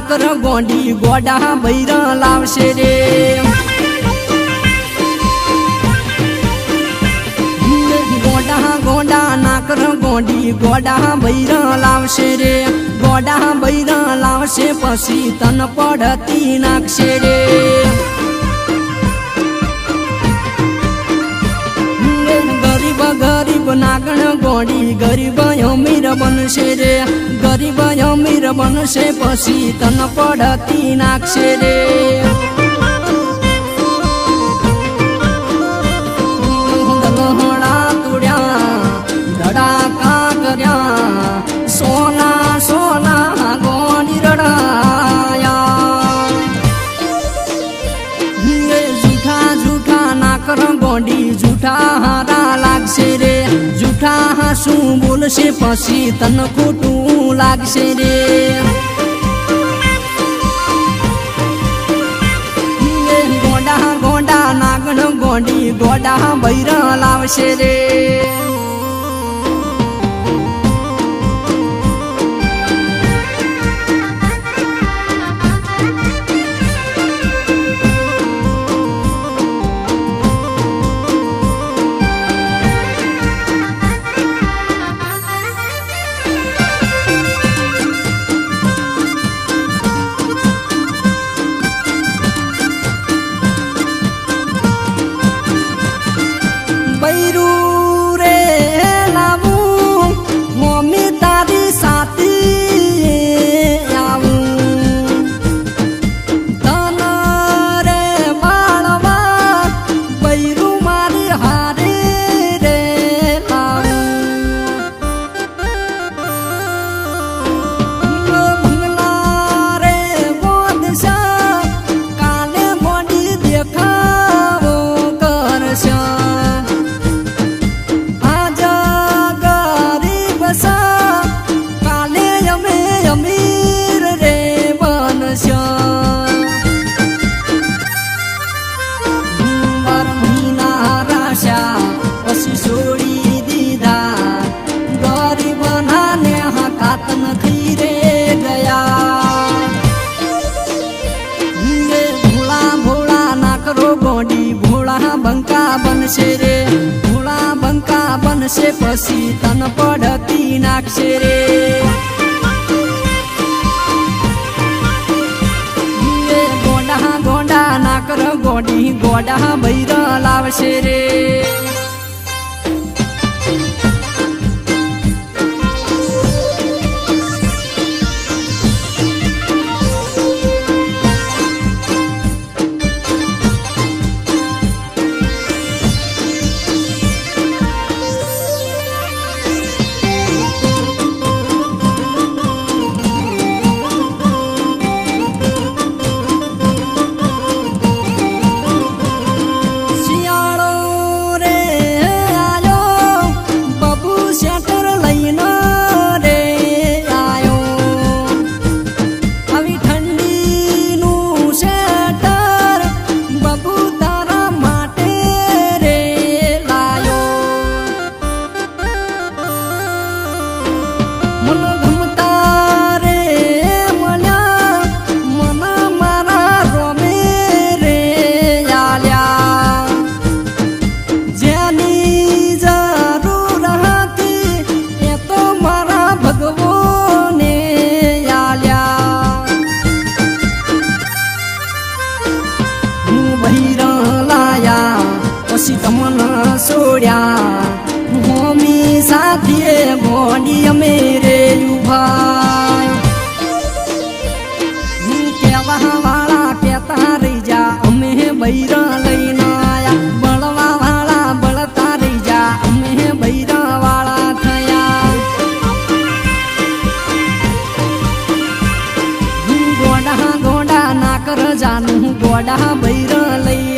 નાકર ગોંડી ગોડા બૈરા લાવશે રે ગોડા ગોડા નાકર ગોંડી ગોડા બૈરા લાવશે રે ગોડા બૈરા લાવશે પછી તન પડતી નાખશે રે ગરીબ નાગણ ગોડી ગરીબ અમીર બનશે રે ગરીબ અમીર બનશે પછી તન પડતી નાખશે રે દલહણા તુડ્યા ધડાકા કર્યા સોના સોના ગોડી રડાયા જૂઠા જૂઠા નાકર ગોડી જૂઠા હારા લાગશે રે જૂઠા શું બોલશે પછી તન ખોટું લાગશે રે ગોડા ગોડા નાગણ ગોડી ગોડા બૈરા લાવશે રે બનશે રે ભોળા બંકા બનશે પછી તન પડતી નાખશે રે ગોડા ગોડા નાકર ગોડી ગોડા બૈરા લાવશે રે પછી તમને છોડ્યા હોમી સાથે ગોડી અમે રે ઉભા કેવા વાળા કેતા રહી જા અમે બૈરા લઈને આયા બળવા વાળા બળતા રહી જા અમે બૈરા વાળા થયા ગોડા ગોડા ના કર જાનું ગોડા બૈરા લઈ